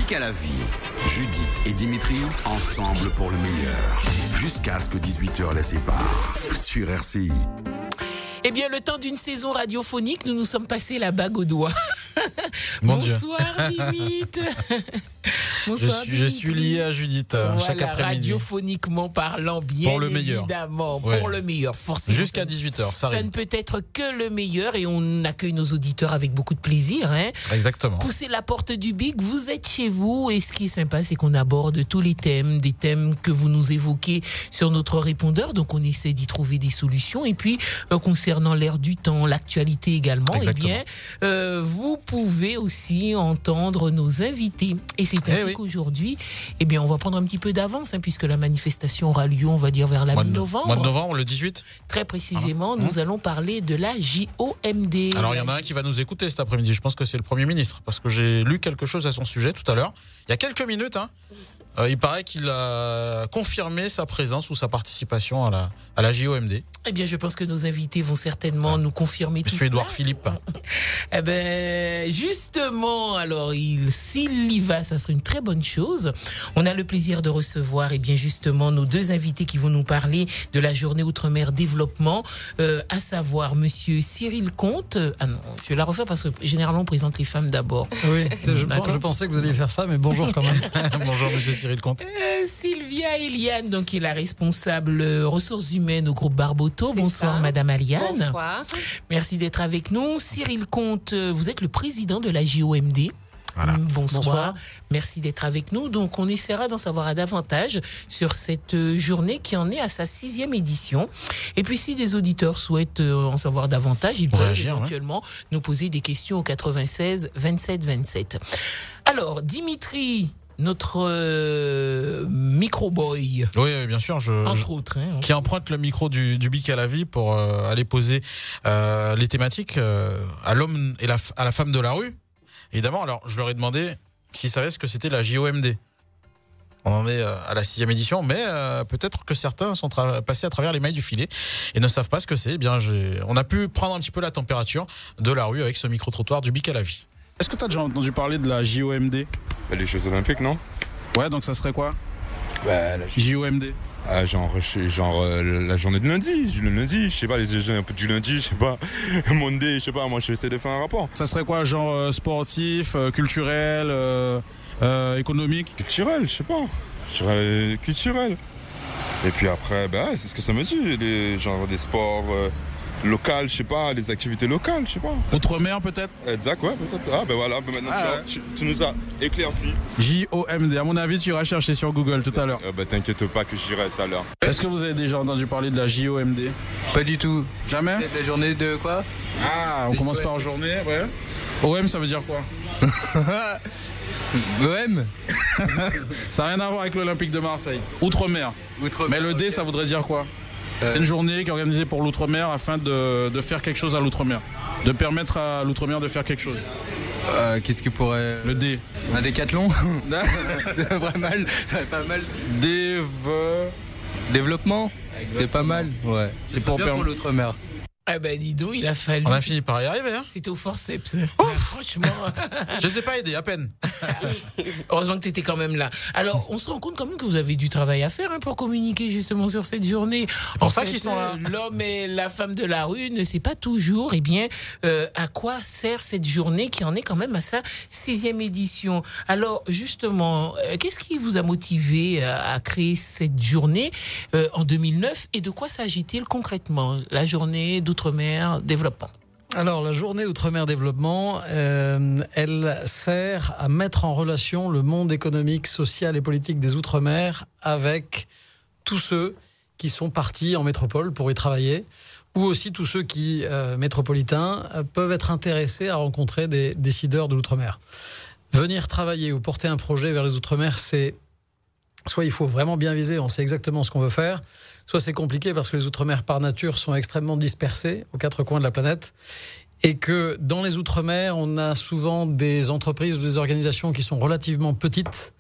Bic à la vie. Judith et Dimitri, ensemble pour le meilleur. Jusqu'à ce que 18h les sépare. Sur RCI. Eh bien, le temps d'une saison radiophonique, nous nous sommes passés la bague au doigt. Bonsoir, Dimit. Je suis lié à Judith chaque après-midi. Radiophoniquement parlant, bien pour le évidemment. Ouais. Pour le meilleur, forcément. Jusqu'à 18h, ça arrive. Ça ne peut être que le meilleur et on accueille nos auditeurs avec beaucoup de plaisir. Exactement. Poussez la porte du Bic, vous êtes chez vous et ce qui est sympa, c'est qu'on aborde tous les thèmes, des thèmes que vous nous évoquez sur notre répondeur. Donc on essaie d'y trouver des solutions. Et puis, concernant l'air du temps, l'actualité également, exactement. Eh bien, vous pouvez aussi entendre nos invités. Et c'est ainsi qu'aujourd'hui, eh bien, on va prendre un petit peu d'avance, puisque la manifestation aura lieu, on va dire, vers la mi-novembre. Mois de novembre, le 18. Très précisément, nous allons parler de la JOMD. Alors, il y en a un qui va nous écouter cet après-midi. Je pense que c'est le Premier ministre, parce que j'ai lu quelque chose à son sujet tout à l'heure. Il y a quelques minutes, il paraît qu'il a confirmé sa présence ou sa participation à la JOMD. Eh bien, je pense que nos invités vont certainement nous confirmer tout ça. Monsieur Édouard Philippe. Eh bien, justement, alors, s'il y va, ça serait une très bonne chose. On a le plaisir de recevoir, eh bien, justement, nos deux invités qui vont nous parler de la journée Outre-mer Développement, à savoir Monsieur Cyril Comte. Ah non, je vais la refaire parce que généralement, on présente les femmes d'abord. Oui, je pensais que vous alliez faire ça, mais bonjour quand même. Bonjour, Monsieur Cyril Comte. Sylvia Eliane, donc, qui est la responsable ressources humaines au groupe Barboto. Bonsoir, Madame Eliane. Bonsoir. Merci d'être avec nous. Cyril Comte, vous êtes le président de la JOMD. Voilà. Bonsoir. Merci d'être avec nous. Donc, on essaiera d'en savoir davantage sur cette journée qui en est à sa 6e édition. Et puis, si des auditeurs souhaitent en savoir davantage, ils peuvent éventuellement nous poser des questions au 96 27 27. Alors, Dimitri, notre micro-boy. Oui, bien sûr. Entre autres. Qui emprunte le micro du Bic à la vie pour aller poser les thématiques à l'homme et à la femme de la rue. Évidemment, alors je leur ai demandé s'ils savaient ce que c'était la JOMD. On en est à la 6e édition, mais peut-être que certains sont passés à travers les mailles du filet et ne savent pas ce que c'est. Eh bien, on a pu prendre un petit peu la température de la rue avec ce micro-trottoir du Bic à la vie. Est-ce que tu as déjà entendu parler de la JOMD ? Les Jeux Olympiques, non ? Ouais, donc ça serait quoi ? La JOMD. Ah, genre la journée de lundi, le lundi, je sais pas, les Jeux un peu du lundi, je sais pas, Monday, je sais pas, moi je vais essayer de faire un rapport. Ça serait quoi, genre sportif, culturel, économique ? Culturel, je sais pas, je dirais culturel. Et puis après, c'est ce que ça me dit, genre des sports locales, je sais pas, les activités locales, je sais pas. Outre-mer peut-être ? Exact, ouais, peut-être. Ah voilà, maintenant tu nous as éclairci. JOMD, à mon avis tu iras chercher sur Google tout à l'heure. T'inquiète pas que j'irai tout à l'heure. Est-ce que vous avez déjà entendu parler de la JOMD ? Pas du tout. Jamais ? C'est la journée de quoi ? Ah, on commence par journée, ouais. OM, ça veut dire quoi ? OM ? Ça n'a rien à voir avec l'Olympique de Marseille. Outre-mer. Mais le D, ça voudrait dire quoi ? C'est une journée qui est organisée pour l'Outre-mer afin de faire quelque chose à l'Outre-mer. De permettre à l'Outre-mer de faire quelque chose. Qu'est-ce qui pourrait... Le D. Un décathlon. Pas mal. Développement. C'est pas mal. Ouais. C'est pour l'Outre-mer. Ah ben dis donc, il a fallu. On a fini par y arriver. C'était au forceps. Franchement. Je ne sais pas aider, à peine. Heureusement que tu étais quand même là. Alors, on se rend compte quand même que vous avez du travail à faire pour communiquer justement sur cette journée. C'est pour ça qu'ils sont là. L'homme et la femme de la rue ne sait pas toujours à quoi sert cette journée qui en est quand même à sa 6e édition. Alors, justement, qu'est-ce qui vous a motivé à créer cette journée en 2009 et de quoi s'agit-il concrètement, la journée d'Outre-mer Développement? Alors, la journée Outre-mer Développement, elle sert à mettre en relation le monde économique, social et politique des Outre-mer avec tous ceux qui sont partis en métropole pour y travailler, ou aussi tous ceux qui, métropolitains, peuvent être intéressés à rencontrer des décideurs de l'Outre-mer. Venir travailler ou porter un projet vers les Outre-mer, c'est soit il faut vraiment bien viser, on sait exactement ce qu'on veut faire, soit c'est compliqué parce que les Outre-mer par nature sont extrêmement dispersés aux 4 coins de la planète et que dans les Outre-mer, on a souvent des entreprises ou des organisations qui sont relativement petites.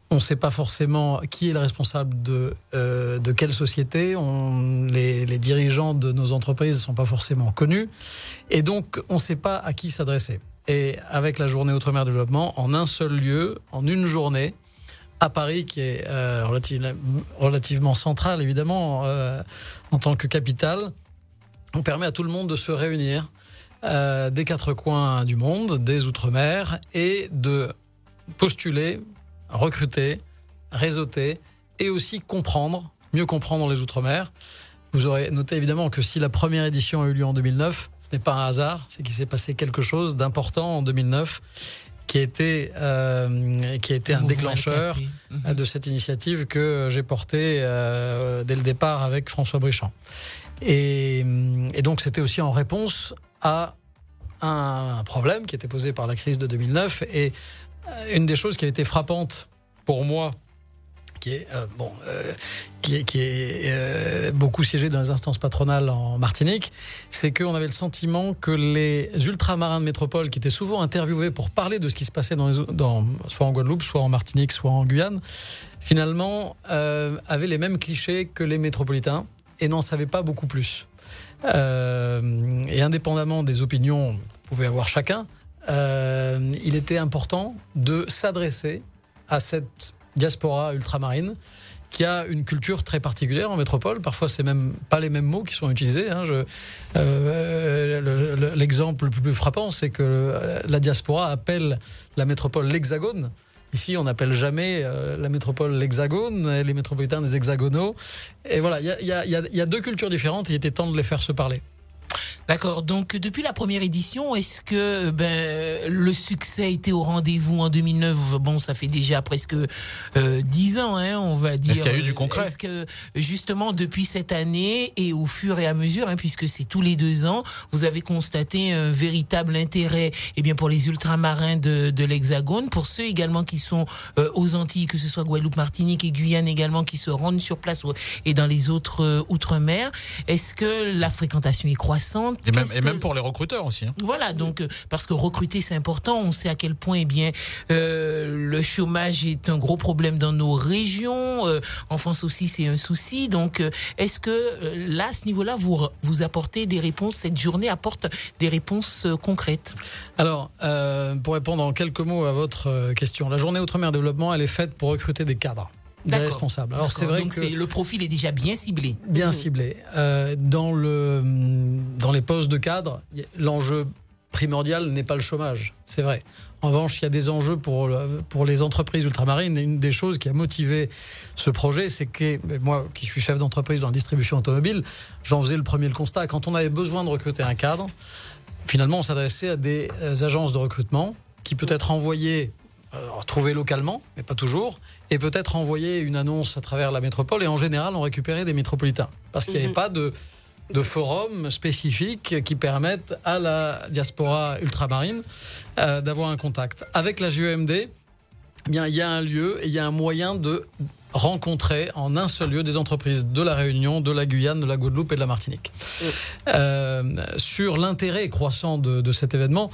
On ne sait pas forcément qui est le responsable de quelle société. Les dirigeants de nos entreprises ne sont pas forcément connus. Et donc, on ne sait pas à qui s'adresser. et avec la journée Outre-mer Développement en un seul lieu, en une journée, à Paris, qui est relativement centrale, évidemment, en tant que capitale. On permet à tout le monde de se réunir des quatre coins du monde, des Outre-mer, et de postuler, recruter, réseauter, et aussi mieux comprendre les Outre-mer. Vous aurez noté évidemment que si la première édition a eu lieu en 2009, ce n'est pas un hasard, c'est qu'il s'est passé quelque chose d'important en 2009 qui a été un déclencheur de cette initiative que j'ai portée dès le départ avec François Brichand. Et donc c'était aussi en réponse à un problème qui était posé par la crise de 2009. Et une des choses qui a été frappante pour moi, qui est beaucoup siégé dans les instances patronales en Martinique, c'est qu'on avait le sentiment que les ultramarins de métropole, qui étaient souvent interviewés pour parler de ce qui se passait soit en Guadeloupe, soit en Martinique, soit en Guyane, finalement avaient les mêmes clichés que les métropolitains et n'en savaient pas beaucoup plus. Et indépendamment des opinions que pouvait avoir chacun, il était important de s'adresser à cette diaspora ultramarine qui a une culture très particulière en métropole. Parfois, c'est même pas les mêmes mots qui sont utilisés. L'exemple le plus frappant, c'est que la diaspora appelle la métropole l'hexagone. Ici, on n'appelle jamais la métropole l'hexagone, les métropolitains des hexagonaux. Et voilà, il y a deux cultures différentes et il était temps de les faire se parler. D'accord. Donc, depuis la première édition, est-ce que le succès était au rendez-vous en 2009? Bon, ça fait déjà presque 10 ans, on va dire. Est-ce qu'il y a eu du concret? Est-ce que, justement, depuis cette année et au fur et à mesure, puisque c'est tous les 2 ans, vous avez constaté un véritable intérêt pour les ultramarins de l'Hexagone, pour ceux également qui sont aux Antilles, que ce soit Guadeloupe, Martinique et Guyane également, qui se rendent sur place et dans les autres outre-mer. Est-ce que la fréquentation est croissante? Et même pour les recruteurs aussi. Voilà, donc parce que recruter c'est important. On sait à quel point le chômage est un gros problème dans nos régions. En France aussi c'est un souci. Donc est-ce que là à ce niveau-là vous apportez des réponses? Cette journée apporte des réponses concrètes? Alors pour répondre en quelques mots à votre question, la journée Outre-mer Développement, elle est faite pour recruter des cadres. Des responsables. Alors c'est vrai donc que le profil est déjà bien ciblé. Bien ciblé. Dans les postes de cadre, l'enjeu primordial n'est pas le chômage, c'est vrai. En revanche, il y a des enjeux pour les entreprises ultramarines. Et une des choses qui a motivé ce projet, c'est que moi, qui suis chef d'entreprise dans la distribution automobile, j'en faisais le constat. Quand on avait besoin de recruter un cadre, finalement, on s'adressait à des agences de recrutement qui peut-être envoyaient trouver localement, mais pas toujours, et peut-être envoyer une annonce à travers la métropole, et en général on récupérait des métropolitains parce qu'il n'y avait pas de forum spécifique qui permettent à la diaspora ultramarine d'avoir un contact. Avec la JEMD, il y a un lieu et il y a un moyen de rencontrer en un seul lieu des entreprises de la Réunion, de la Guyane, de la Guadeloupe et de la Martinique. Sur l'intérêt croissant de cet événement,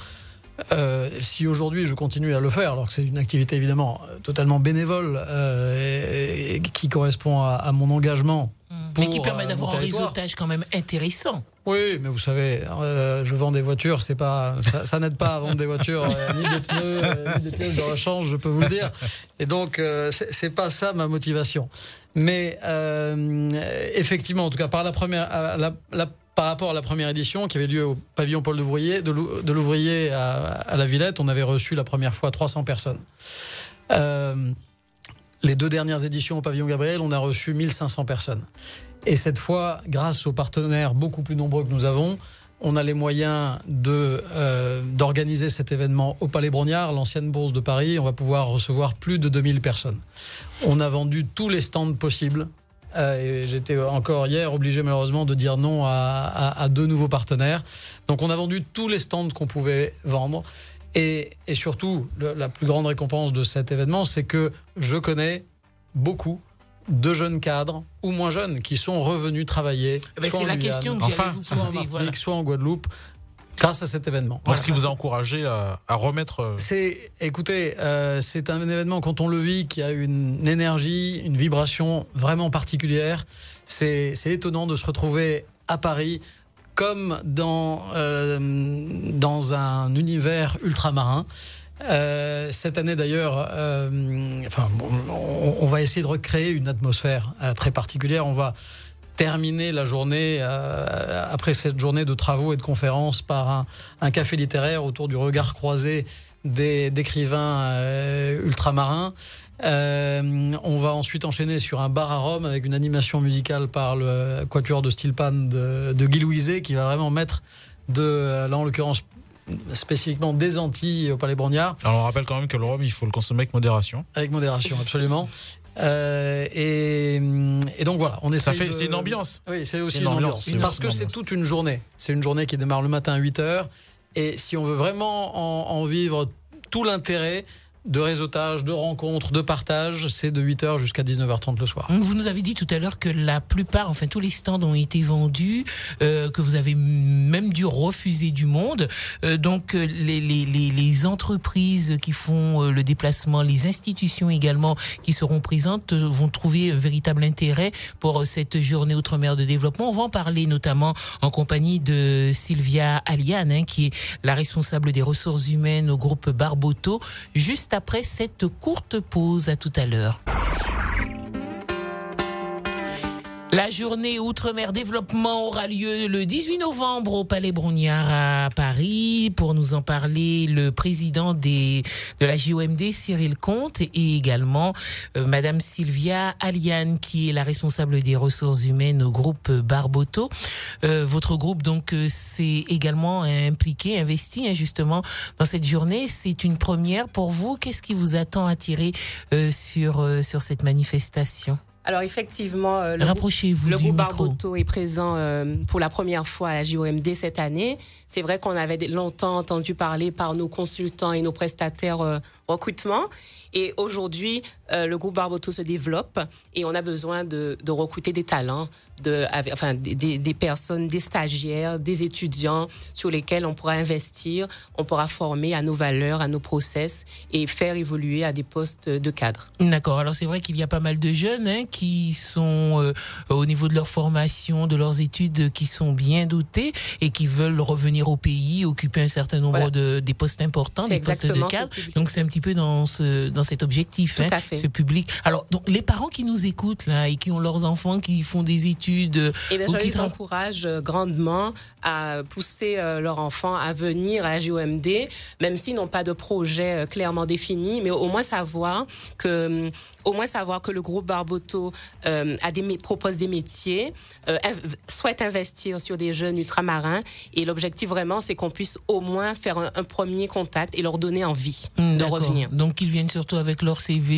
si aujourd'hui je continue à le faire, alors que c'est une activité évidemment totalement bénévole et qui correspond à mon engagement, mais qui permet d'avoir un réseautage quand même intéressant. Oui, mais vous savez, je vends des voitures, c'est pas, ça n'aide pas à vendre des voitures, ni des pneus, ni des pièces de rechange, je peux vous le dire. Et donc, c'est pas ça ma motivation. Mais effectivement, en tout cas, par rapport à la première édition qui avait lieu au pavillon Paul de Louvrier à la Villette, on avait reçu la première fois 300 personnes. Les 2 dernières éditions au pavillon Gabriel, on a reçu 1500 personnes. Et cette fois, grâce aux partenaires beaucoup plus nombreux que nous avons, on a les moyens d'organiser cet événement au Palais Brognard, l'ancienne bourse de Paris. On va pouvoir recevoir plus de 2000 personnes. On a vendu tous les stands possibles. Et j'étais encore hier obligé malheureusement de dire non à 2 nouveaux partenaires. Donc on a vendu tous les stands qu'on pouvait vendre. Et surtout, la plus grande récompense de cet événement, c'est que je connais beaucoup de jeunes cadres ou moins jeunes qui sont revenus travailler. C'est la question que j'allais vous poser, soit en Martinique, soit en Guadeloupe, grâce à cet événement. Donc, ce qui vous a encouragé à remettre... Écoutez, c'est un événement, quand on le vit, qui a une énergie, une vibration vraiment particulière. C'est étonnant de se retrouver à Paris, comme dans un univers ultramarin. Cette année d'ailleurs, on va essayer de recréer une atmosphère très particulière. On va terminer la journée, après cette journée de travaux et de conférences, par un café littéraire autour du regard croisé d'écrivains ultramarins. On va ensuite enchaîner sur un bar à Rome avec une animation musicale par le quatuor de steel pan de Guy Louiset, qui va vraiment mettre là en l'occurrence spécifiquement des Antilles au Palais Brongniart. Alors on rappelle quand même que le rhum, il faut le consommer avec modération. Avec modération, absolument. Et donc voilà, on essaie. C'est une ambiance. Oui, c'est aussi une ambiance. Parce que c'est toute une journée. C'est une journée qui démarre le matin à 8h. Et si on veut vraiment en vivre tout l'intérêt de réseautage, de rencontres, de partage, c'est de 8h jusqu'à 19h30 le soir. Vous nous avez dit tout à l'heure que la plupart, enfin tous les stands ont été vendus, que vous avez même dû refuser du monde. Donc les entreprises qui font le déplacement, les institutions également qui seront présentes vont trouver un véritable intérêt pour cette journée Outre-mer de développement. On va en parler notamment en compagnie de Sylvia Aliane, qui est la responsable des ressources humaines au groupe Barboteau, juste après cette courte pause. À tout à l'heure. La journée Outre-mer Développement aura lieu le 18 novembre au Palais Brongniart à Paris. Pour nous en parler, le président de la JOMD, Cyril Comte, et également Madame Sylvia Aliane, qui est la responsable des ressources humaines au groupe Barboteau. Votre groupe donc s'est également impliqué, investi justement dans cette journée. C'est une première pour vous. Qu'est-ce qui vous a tant attiré sur cette manifestation? Alors effectivement, le groupe Barboteau est présent pour la première fois à la JOMD cette année. C'est vrai qu'on avait longtemps entendu parler par nos consultants et nos prestataires recrutement. Et aujourd'hui, le groupe Barboteau se développe et on a besoin de recruter des talents, des personnes, des stagiaires, des étudiants sur lesquels on pourra investir, on pourra former à nos valeurs, à nos process et faire évoluer à des postes de cadre. D'accord. Alors c'est vrai qu'il y a pas mal de jeunes qui sont au niveau de leur formation, de leurs études, qui sont bien dotés et qui veulent revenir au pays, occuper un certain nombre des postes importants, des postes de cadre. Donc c'est un petit peu dans cet objectif, ce public. Alors, donc, les parents qui nous écoutent là et qui ont leurs enfants qui font des études, je les encourage grandement à pousser leurs enfants à venir à la JOMD, même s'ils n'ont pas de projet clairement défini, mais au moins savoir que le groupe Barboteau propose des métiers, souhaite investir sur des jeunes ultramarins, et l'objectif vraiment, c'est qu'on puisse au moins faire un premier contact et leur donner envie de revenir. Donc ils viennent surtout avec leur CV.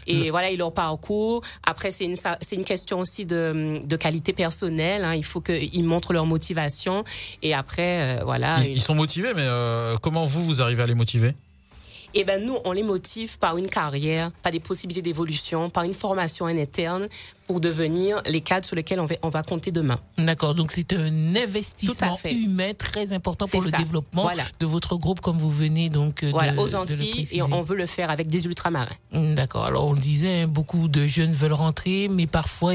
Et voilà, et leur parcours. Après, c'est une question aussi de qualité personnelle. Il faut qu'ils montrent leur motivation. Et après, voilà. Ils sont motivés, mais comment vous arrivez à les motiver ? Eh ben nous, on les motive par une carrière, par des possibilités d'évolution, par une formation en interne pour devenir les cadres sur lesquels on va compter demain. D'accord, donc c'est un investissement humain très important pour le développement de votre groupe, comme vous venez donc aux Antilles, et on veut le faire avec des ultramarins. D'accord, alors on le disait, beaucoup de jeunes veulent rentrer, mais parfois,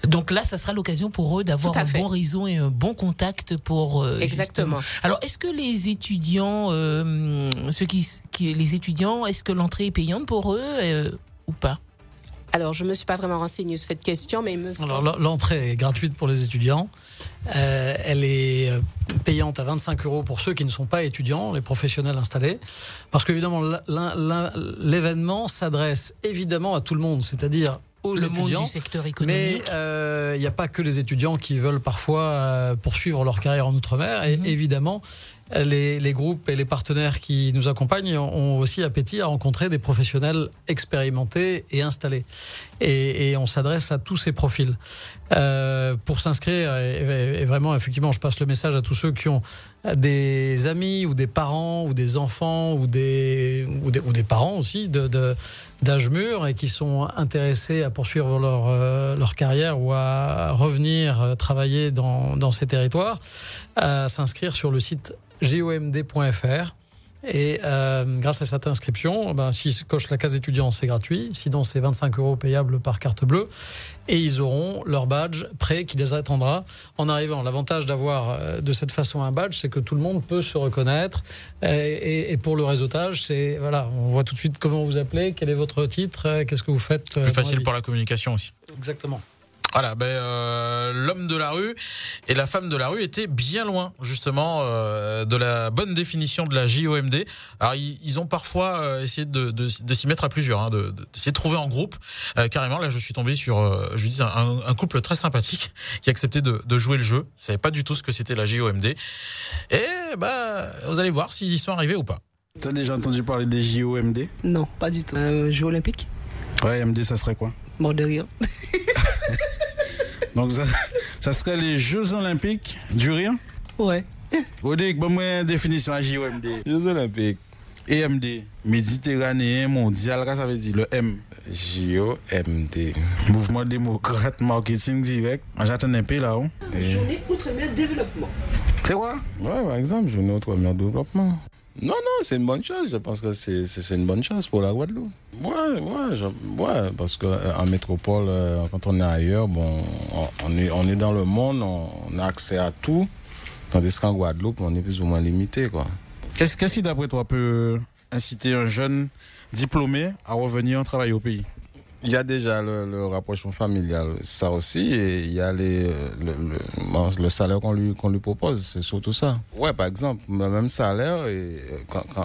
donc là, ça sera l'occasion pour eux d'avoir un bon réseau et un bon contact pour... Exactement. Alors, est-ce que les étudiants, est-ce que l'entrée est payante pour eux ou pas ? Alors, je ne me suis pas vraiment renseignée sur cette question, mais il me semble... Alors, l'entrée est gratuite pour les étudiants. Elle est payante à 25 € pour ceux qui ne sont pas étudiants, les professionnels installés. Parce qu'évidemment, l'événement s'adresse évidemment à tout le monde, c'est-à-dire aux étudiants, monde du secteur économique. Mais il n'y a pas que les étudiants qui veulent parfois poursuivre leur carrière en Outre-mer. Et évidemment, les groupes et les partenaires qui nous accompagnent ont aussi appétit à rencontrer des professionnels expérimentés et installés. Et on s'adresse à tous ces profils. Pour s'inscrire, et vraiment, effectivement, je passe le message à tous ceux qui ont des amis ou des parents ou des enfants ou des parents aussi d'âge mûr et qui sont intéressés à poursuivre leur carrière ou à revenir travailler dans ces territoires, à s'inscrire sur le site gomd.fr. Et grâce à cette inscription, s'ils cochent la case étudiant, c'est gratuit. Sinon, c'est 25 € payables par carte bleue. Et ils auront leur badge prêt qui les attendra en arrivant. L'avantage d'avoir de cette façon un badge, c'est que tout le monde peut se reconnaître. Et pour le réseautage, c'est voilà, on voit tout de suite comment vous appelez, quel est votre titre, qu'est-ce que vous faites. Plus facile pour la communication aussi. Exactement. Voilà, l'homme de la rue et la femme de la rue étaient bien loin, justement, de la bonne définition de la JOMD. Alors, ils ont parfois essayé de s'y mettre à plusieurs, d'essayer de trouver en groupe. Carrément, là, je suis tombé sur, un couple très sympathique qui a accepté de jouer le jeu. Ils savaient pas du tout ce que c'était la JOMD. Et, vous allez voir s'ils y sont arrivés ou pas. Tu as déjà entendu parler des JOMD ? Non, pas du tout. Jeux olympiques ? Ouais, MD, ça serait quoi ? Mort de rire. Donc ça serait les Jeux Olympiques du rire ? Ouais. Odek, bonne définition à JOMD. Jeux Olympiques. EMD, Méditerranéen mondial, qu'est-ce que ça veut dire, le M? JOMD. Mouvement démocrate marketing direct. J'attends un peu là-haut. Journée Outre-mer Développement. C'est quoi? Ouais, par exemple, Journée Outre-mer Développement. Non, c'est une bonne chose. Je pense que c'est une bonne chose pour la Guadeloupe. Ouais, parce qu'en métropole, quand on est ailleurs, on est dans le monde, on a accès à tout. Tandis qu'en Guadeloupe, on est plus ou moins limité, quoi. Qu'est-ce qui, d'après toi, peut inciter un jeune diplômé à revenir travailler au pays? Il y a déjà le rapprochement familial, ça aussi, et il y a le salaire qu'on lui propose, c'est surtout ça. Ouais, par exemple, le même salaire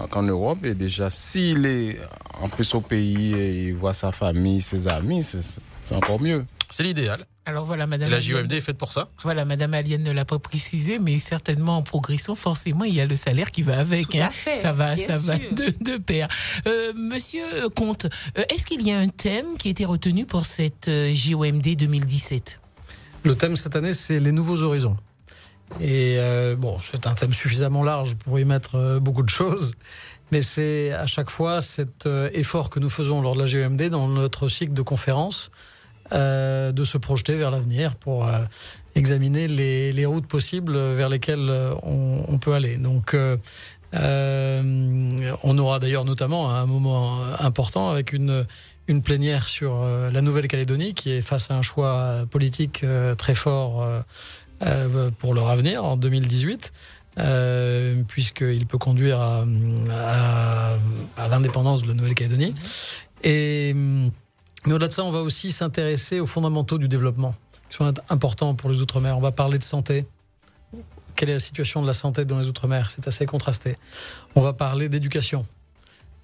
qu'en Europe, et déjà, s'il est en plus au pays et il voit sa famille, ses amis, c'est encore mieux. C'est l'idéal. Alors voilà, madame. Et la JOMD est faite pour ça. Voilà, madame Alienne ne l'a pas précisé, mais certainement en progression, forcément, il y a le salaire qui va avec. Tout à fait, ça va de pair. Monsieur Comte, est-ce qu'il y a un thème qui a été retenu pour cette JOMD 2017 ? Le thème cette année, c'est les nouveaux horizons. Et c'est un thème suffisamment large pour y mettre beaucoup de choses. Mais c'est à chaque fois cet effort que nous faisons lors de la JOMD dans notre cycle de conférences, de se projeter vers l'avenir pour examiner les routes possibles vers lesquelles on peut aller. Donc, on aura d'ailleurs notamment un moment important avec une plénière sur la Nouvelle-Calédonie qui est face à un choix politique très fort pour leur avenir en 2018. Puisqu'il peut conduire à l'indépendance de la Nouvelle-Calédonie. Mais au-delà de ça, on va aussi s'intéresser aux fondamentaux du développement, qui sont importants pour les Outre-mer. On va parler de santé. Quelle est la situation de la santé dans les Outre-mer ? C'est assez contrasté. On va parler d'éducation.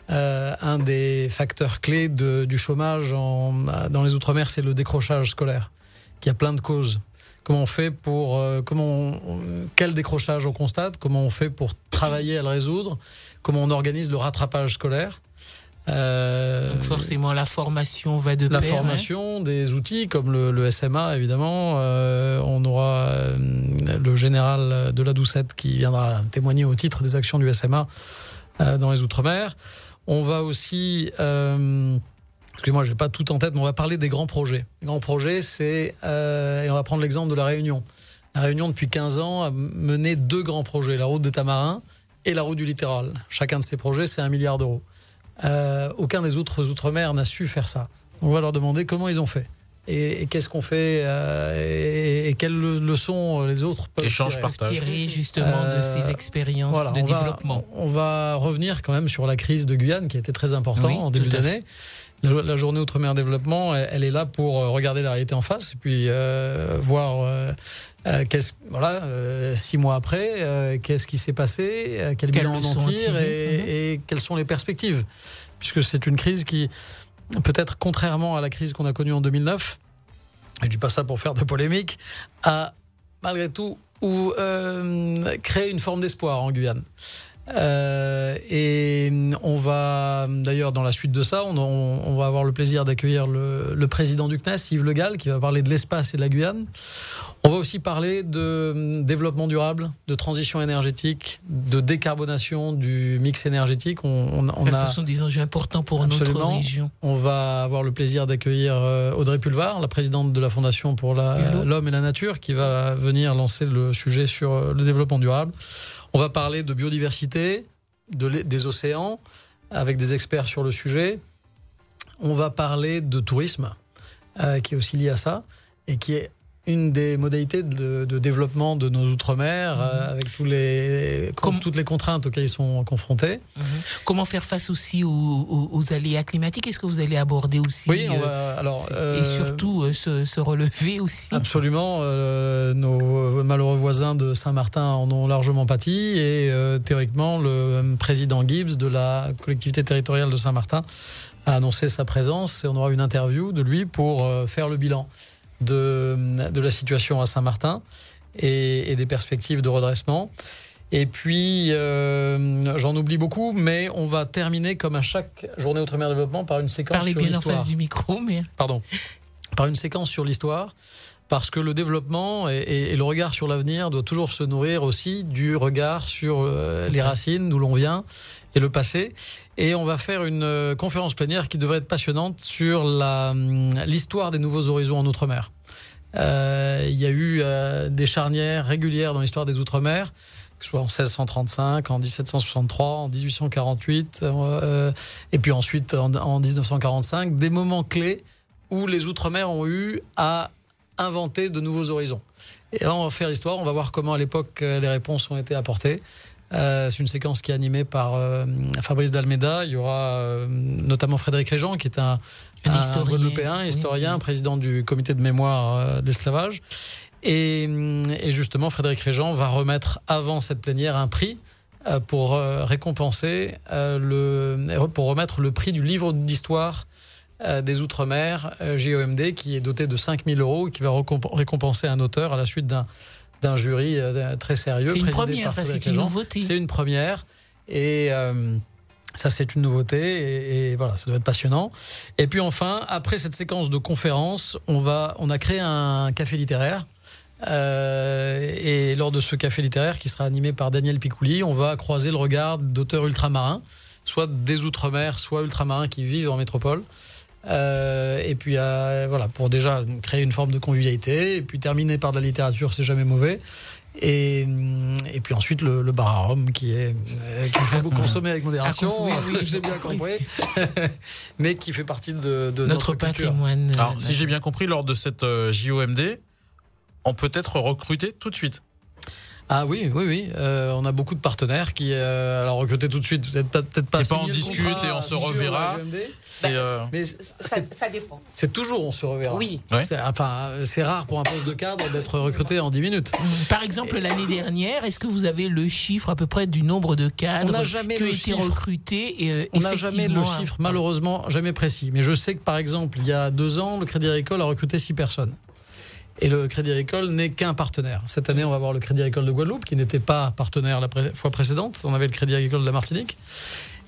Un des facteurs clés du chômage dans les Outre-mer, c'est le décrochage scolaire, qui a plein de causes. Comment on fait quel décrochage on constate ? Comment on fait pour travailler à le résoudre ? Comment on organise le rattrapage scolaire ? Donc forcément la formation va de pair. La formation, des outils comme le SMA évidemment. On aura le général de la Doucette qui viendra témoigner au titre des actions du SMA dans les Outre-mer. On va aussi... Excusez-moi, je n'ai pas tout en tête, mais on va parler des grands projets. Les grands projets, et on va prendre l'exemple de La Réunion. La Réunion, depuis 15 ans, a mené 2 grands projets, la route des Tamarins et la route du littoral. Chacun de ces projets, c'est 1 milliard d'euros. Aucun des autres Outre-mer n'a su faire ça. On va leur demander comment ils ont fait. Et qu'est-ce qu'on fait et quelles leçons les autres peuvent tirer justement de ces expériences de développement. On va revenir quand même sur la crise de Guyane qui a été très importante en début d'année. La journée Outre-mer Développement, elle est là pour regarder la réalité en face et puis voir 6 mois après, qu'est-ce qui s'est passé, quel bilan on en tire et quelles sont les perspectives. Puisque c'est une crise qui, peut-être contrairement à la crise qu'on a connue en 2009, je ne dis pas ça pour faire de polémique, a malgré tout créé une forme d'espoir en Guyane. Et on va d'ailleurs dans la suite de ça on va avoir le plaisir d'accueillir le président du CNES, Yves Le Gall, qui va parler de l'espace et de la Guyane. On va aussi parler de développement durable, de transition énergétique, de décarbonation du mix énergétique. Ce sont des enjeux importants pour notre région. On va avoir le plaisir d'accueillir Audrey Pulvar, la présidente de la Fondation pour l'Homme et la Nature, qui va venir lancer le sujet sur le développement durable. On va parler de biodiversité, des océans avec des experts sur le sujet. On va parler de tourisme, qui est aussi lié à ça, et qui est une des modalités de développement de nos outre-mer, avec toutes les contraintes auxquelles ils sont confrontés. Comment faire face aussi aux aléas climatiques? Est-ce que vous allez aborder aussi oui, on va, alors, et surtout se relever aussi? Absolument. Nos malheureux voisins de Saint-Martin en ont largement pâti, et théoriquement, le président Gibbs de la collectivité territoriale de Saint-Martin a annoncé sa présence, et on aura une interview de lui pour faire le bilan de la situation à Saint-Martin et des perspectives de redressement. Et puis, j'en oublie beaucoup, mais on va terminer, comme à chaque journée Outre-mer Développement, par une séquence Parlez sur bien l'histoire. en face du micro, mais... Pardon. Par une séquence sur l'histoire, parce que le développement et le regard sur l'avenir doit toujours se nourrir aussi du regard sur les racines, d'où l'on vient, et le passé. Et on va faire une conférence plénière qui devrait être passionnante sur l'histoire des nouveaux horizons en Outre-mer. Il y a eu des charnières régulières dans l'histoire des Outre-mer, que ce soit en 1635, en 1763, en 1848, et puis ensuite en 1945, des moments clés où les Outre-mer ont eu à inventer de nouveaux horizons. Et là, on va faire l'histoire, on va voir comment à l'époque les réponses ont été apportées. C'est une séquence qui est animée par Fabrice d'Almeida. Il y aura notamment Frédéric Régent, qui est un Guadeloupéen, historien, président du comité de mémoire de l'esclavage. Et justement, Frédéric Régent va remettre avant cette plénière un prix pour récompenser, pour remettre le prix du livre d'histoire des Outre-mer, JOMD, qui est doté de 5 000 €, qui va récompenser un auteur à la suite d'un jury très sérieux. C'est une première, ça, c'est une nouveauté. C'est une première, et ça, c'est une nouveauté, et voilà, ça doit être passionnant. Et puis enfin, après cette séquence de conférences, on a créé un café littéraire, et lors de ce café littéraire, qui sera animé par Daniel Picouli, on va croiser le regard d'auteurs ultramarins, soit des Outre-mer, soit ultramarins qui vivent en métropole. Et puis voilà, pour déjà créer une forme de convivialité, et puis terminer par de la littérature, c'est jamais mauvais, et puis ensuite le bar à rhum qu'il faut consommer avec modération, oui, j'ai bien compris, mais qui fait partie de notre patrimoine. Alors, si j'ai bien compris, lors de cette JOMD, on peut être recruté tout de suite. Ah oui. On a beaucoup de partenaires qui alors recruter tout de suite, peut-être pas. C'est pas on discute et on se reverra. Mais ça dépend. C'est toujours on se reverra. Oui. Ouais. C'est rare pour un poste de cadre d'être recruté en 10 minutes. Par exemple, l'année dernière, est-ce que vous avez le chiffre à peu près du nombre de cadres qui ont été recrutés? On n'a jamais le chiffre, malheureusement, jamais précis. Mais je sais que par exemple, il y a 2 ans, le Crédit Agricole a recruté 6 personnes. Et le Crédit Agricole n'est qu'un partenaire. Cette année, on va voir le Crédit Agricole de Guadeloupe, qui n'était pas partenaire la fois précédente. On avait le Crédit Agricole de la Martinique.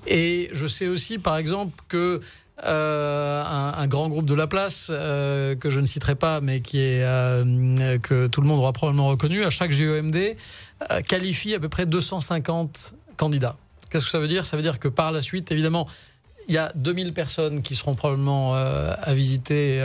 Et je sais aussi, par exemple, que un grand groupe de la place, que je ne citerai pas, mais que tout le monde aura probablement reconnu, à chaque JOMD, qualifie à peu près 250 candidats. Qu'est-ce que ça veut dire? Ça veut dire que par la suite, évidemment, il y a 2000 personnes qui seront probablement à visiter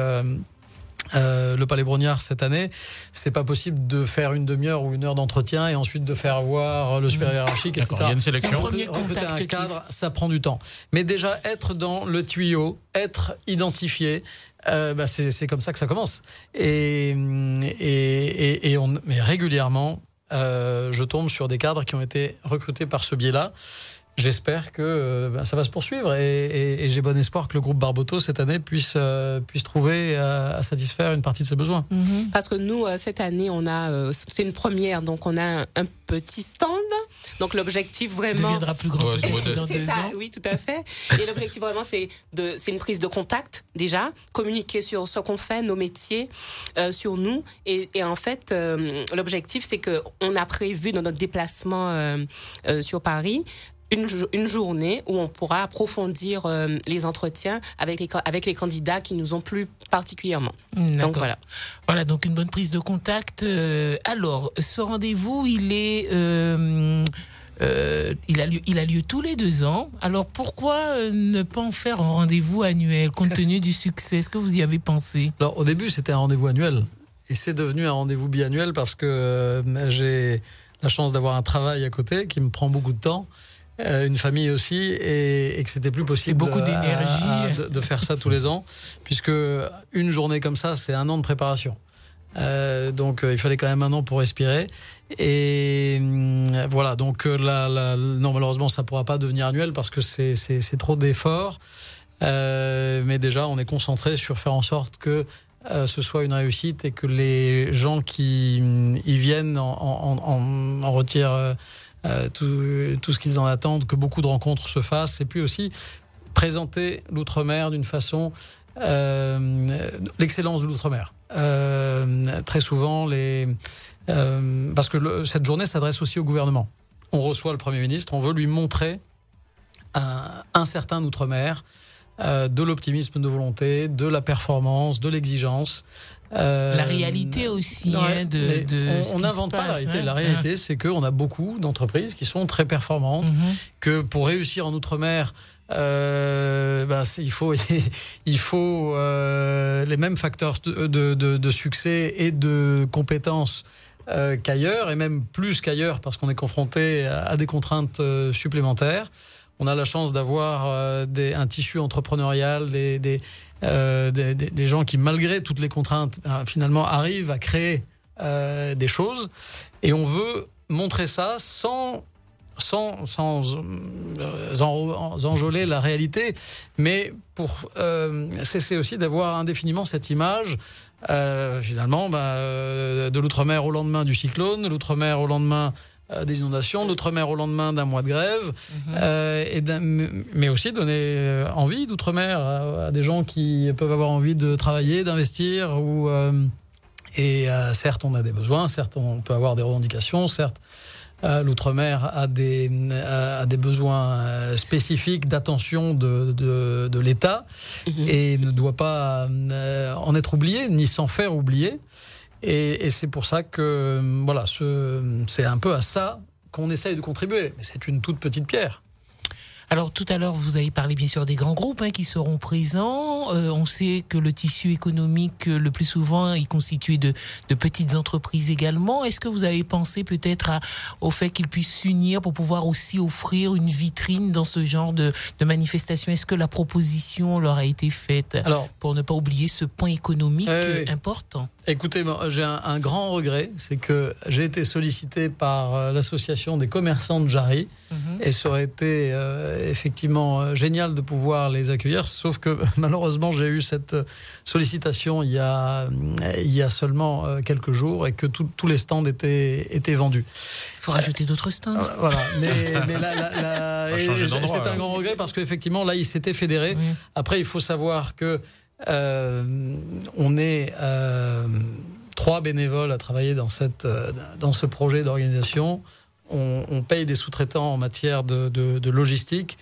le Palais Brognard cette année. C'est pas possible de faire une demi-heure ou 1 heure d'entretien et ensuite de faire voir le supérieur hiérarchique, etc. Il y a une sélection. Recruter un cadre, ça prend du temps. Mais déjà, être dans le tuyau, être identifié, c'est comme ça que ça commence. Mais régulièrement, je tombe sur des cadres qui ont été recrutés par ce biais-là. J'espère que ça va se poursuivre, et j'ai bon espoir que le groupe Barboteau cette année puisse trouver à satisfaire une partie de ses besoins. Parce que nous, cette année, c'est une première, donc on a un petit stand. Donc l'objectif vraiment deviendra plus grand dans 2 ans. Oui, tout à fait. Et l'objectif vraiment, c'est une prise de contact déjà, communiquer sur ce qu'on fait, nos métiers, sur nous. Et en fait, l'objectif, c'est que on a prévu dans notre déplacement sur Paris une journée où on pourra approfondir les entretiens avec les candidats qui nous ont plu particulièrement. Donc voilà, donc une bonne prise de contact. Alors, ce rendez-vous, il a lieu tous les 2 ans. Alors pourquoi ne pas en faire un rendez-vous annuel compte tenu du succès? Est-ce que vous y avez pensé? Alors au début, c'était un rendez-vous annuel, et c'est devenu un rendez-vous biannuel parce que j'ai la chance d'avoir un travail à côté qui me prend beaucoup de temps. une famille aussi, et que c'était plus possible beaucoup d'énergie de faire ça tous les ans, puisque une journée comme ça, c'est 1 an de préparation. Donc il fallait quand même 1 an pour respirer, et voilà, donc non, malheureusement ça pourra pas devenir annuel parce que c'est trop d'efforts, mais déjà on est concentré sur faire en sorte que ce soit une réussite et que les gens qui y viennent en retirent tout ce qu'ils en attendent, que beaucoup de rencontres se fassent, et puis aussi présenter l'outre-mer d'une façon l'excellence de l'outre-mer. Très souvent, parce que cette journée s'adresse aussi au gouvernement. On reçoit le Premier ministre, on veut lui montrer un certain outre-mer, de l'optimisme de volonté, de la performance, de l'exigence. La réalité aussi. On n'invente pas la réalité. La réalité, c'est qu'on a beaucoup d'entreprises qui sont très performantes, que pour réussir en outre-mer, il faut les mêmes facteurs de succès et de compétences qu'ailleurs, et même plus qu'ailleurs, parce qu'on est confronté à des contraintes supplémentaires. On a la chance d'avoir un tissu entrepreneurial, des gens qui, malgré toutes les contraintes, finalement arrivent à créer des choses. Et on veut montrer ça sans enjôler la réalité, mais pour cesser aussi d'avoir indéfiniment cette image finalement de l'outre-mer au lendemain du cyclone, l'outre-mer au lendemain des inondations, l'outre-mer au lendemain d'un mois de grève, mais aussi donner envie d'outre-mer à des gens qui peuvent avoir envie de travailler, d'investir, et certes on a des besoins, certes on peut avoir des revendications, certes l'outre-mer a des besoins spécifiques d'attention de l'État, et ne doit pas en être oublié, ni s'en faire oublier. Et c'est pour ça que voilà, c'est un peu à ça qu'on essaye de contribuer. Mais c'est une toute petite pierre. Alors tout à l'heure, vous avez parlé bien sûr des grands groupes qui seront présents. On sait que le tissu économique, le plus souvent, est constitué de petites entreprises également. Est-ce que vous avez pensé peut-être au fait qu'ils puissent s'unir pour pouvoir aussi offrir une vitrine dans ce genre de manifestation? Est-ce que la proposition leur a été faite pour ne pas oublier ce point économique important? Écoutez, j'ai un grand regret, c'est que j'ai été sollicité par l'association des commerçants de Jarry, et ça aurait été effectivement génial de pouvoir les accueillir, sauf que malheureusement j'ai eu cette sollicitation il y a seulement quelques jours, et que tous les stands étaient vendus. Il faut rajouter d'autres stands. Voilà, mais là c'est un grand regret, parce qu'effectivement là ils s'étaient fédérés. Après il faut savoir que on est 3 bénévoles à travailler dans ce projet d'organisation. On paye des sous-traitants en matière de logistique,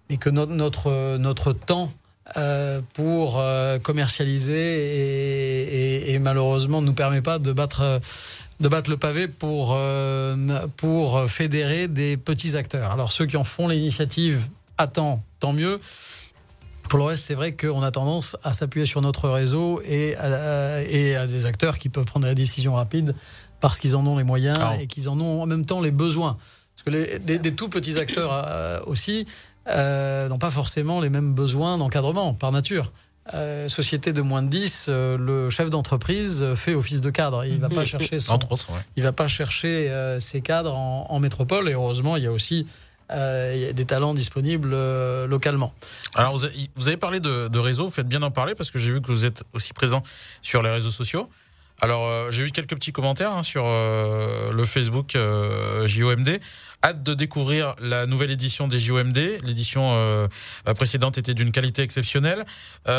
et que notre temps pour commercialiser et malheureusement ne nous permet pas de battre le pavé pour fédérer des petits acteurs. Alors ceux qui en font l'initiative, tant mieux. Pour le reste, c'est vrai qu'on a tendance à s'appuyer sur notre réseau et à des acteurs qui peuvent prendre des décisions rapides parce qu'ils en ont les moyens et qu'ils en ont en même temps les besoins. Parce que des tout petits acteurs aussi n'ont pas forcément les mêmes besoins d'encadrement par nature. Société de moins de 10, le chef d'entreprise fait office de cadre. Il ne va pas chercher il va pas chercher ses cadres en métropole. Et heureusement, il y a aussi il y a des talents disponibles localement. Alors vous avez parlé de réseau, vous faites bien d'en parler, parce que j'ai vu que vous êtes aussi présent sur les réseaux sociaux. Alors j'ai eu quelques petits commentaires sur le Facebook JOMD. Hâte de découvrir la nouvelle édition des JOMD. L'édition précédente était d'une qualité exceptionnelle.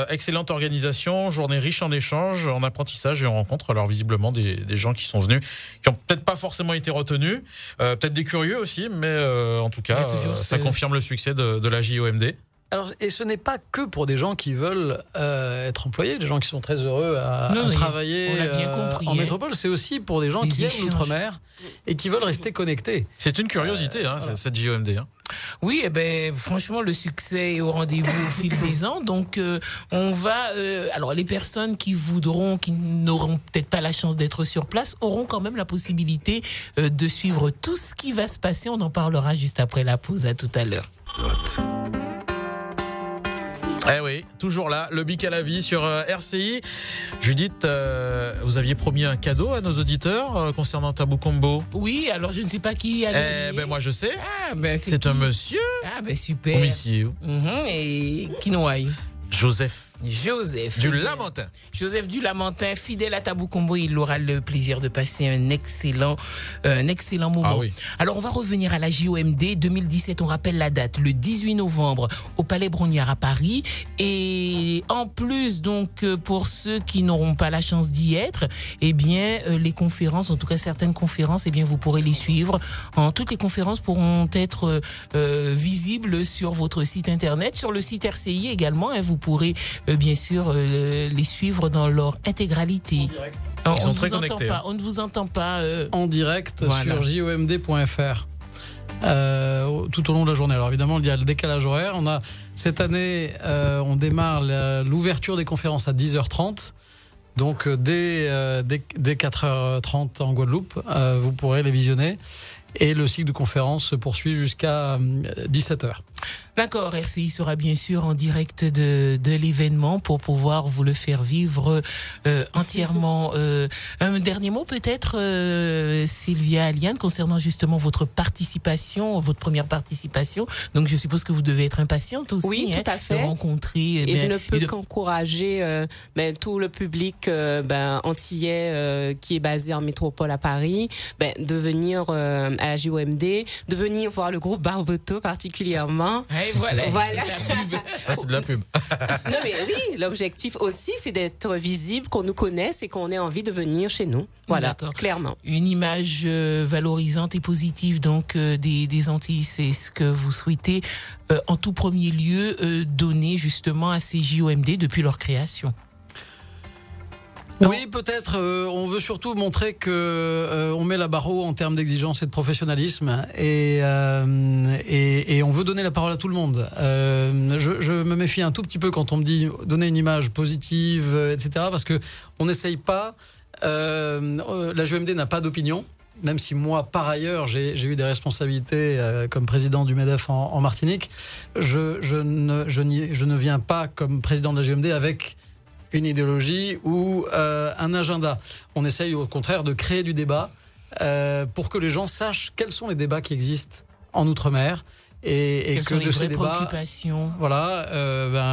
Excellente organisation, journée riche en échanges, en apprentissage et en rencontres. Alors visiblement des gens qui sont venus, qui ont peut-être pas forcément été retenus, peut-être des curieux aussi, mais en tout cas ça confirme le succès de la JOMD. Alors, et ce n'est pas que pour des gens qui veulent être employés, des gens qui sont très heureux à travailler en métropole. C'est aussi pour des gens qui aiment l'outre-mer et qui veulent rester connectés. C'est une curiosité, cette JOMD. Oui, franchement, le succès est au rendez-vous au fil des ans. Donc, on va... alors, les personnes qui n'auront peut-être pas la chance d'être sur place, auront quand même la possibilité de suivre tout ce qui va se passer. On en parlera juste après la pause. À tout à l'heure. Eh oui, toujours là, le Bic à la vie sur RCI. Judith, vous aviez promis un cadeau à nos auditeurs concernant Tabou Combo. Oui, alors je ne sais pas qui a gagné. Moi je sais. C'est un monsieur. Super. Monsieur. Et Kinoaï. Joseph du Lamentin. Joseph du Lamentin, fidèle à Tabou Combo, il aura le plaisir de passer un excellent moment. Ah oui. Alors on va revenir à la JOMD 2017, on rappelle la date, le 18 novembre au Palais Brongniart à Paris. Et en plus, donc, pour ceux qui n'auront pas la chance d'y être, les conférences, en tout cas certaines conférences, vous pourrez les suivre. Toutes les conférences pourront être visibles sur votre site internet, sur le site RCI également. Vous pourrez bien sûr les suivre dans leur intégralité. Ils sont très connectés. On ne vous entend pas en direct sur jomd.fr tout au long de la journée. Alors évidemment, il y a le décalage horaire. Cette année, on démarre l'ouverture des conférences à 10h30. Donc dès 4h30 en Guadeloupe, vous pourrez les visionner. Et le cycle de conférence se poursuit jusqu'à 17h. D'accord, RCI sera bien sûr en direct de l'événement pour pouvoir vous le faire vivre entièrement. Un dernier mot peut-être, Sylvia Aliane, concernant justement votre première participation. Donc je suppose que vous devez être impatiente aussi. Oui, tout à fait. De rencontrer. Et je ne peux qu'encourager tout le public antillais qui est basé en métropole à Paris, de venir à la JOMD, de venir voir le groupe Barboto particulièrement. Et voilà. C'est de la pub. Non mais oui, l'objectif aussi c'est d'être visible, qu'on nous connaisse et qu'on ait envie de venir chez nous. Voilà, clairement. Une image valorisante et positive donc des Antilles, c'est ce que vous souhaitez en tout premier lieu donner justement à ces JOMD depuis leur création. Oui, peut-être. On veut surtout montrer que on met la barre haut en termes d'exigence et de professionnalisme, et on veut donner la parole à tout le monde. Je me méfie un tout petit peu quand on me dit donner une image positive, etc. Parce que on n'essaye pas. La JOMD n'a pas d'opinion. Même si moi, par ailleurs, j'ai eu des responsabilités comme président du MEDEF en Martinique, je ne viens pas comme président de la JOMD avec une idéologie ou un agenda. On essaye au contraire de créer du débat pour que les gens sachent quels sont les débats qui existent en Outre-mer et quelles que sont de les ces débats préoccupations.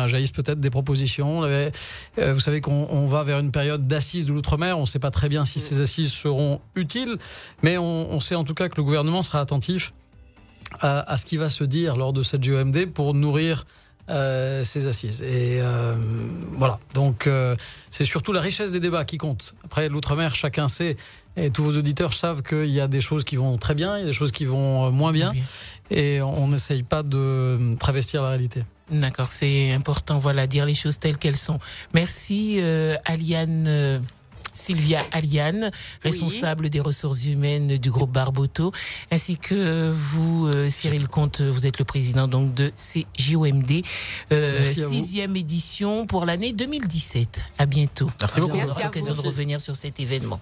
Jaillissent peut-être des propositions. Vous savez qu'on va vers une période d'assises de l'Outre-mer. On ne sait pas très bien si ces assises seront utiles, mais on sait en tout cas que le gouvernement sera attentif à ce qui va se dire lors de cette JOMD pour nourrir ces assises. Et voilà. Donc c'est surtout la richesse des débats qui compte. Après, l'Outre-mer, chacun sait, et tous vos auditeurs savent qu'il y a des choses qui vont très bien, il y a des choses qui vont moins bien, et on n'essaye pas de travestir la réalité. D'accord, c'est important, dire les choses telles qu'elles sont. Merci Aliane. Sylvia Aliane, responsable des ressources humaines du groupe Barboto, ainsi que vous, Cyril Comte, vous êtes le président donc de CJOMD, 6e édition pour l'année 2017. À bientôt. Merci beaucoup. On aura l'occasion de revenir sur cet événement.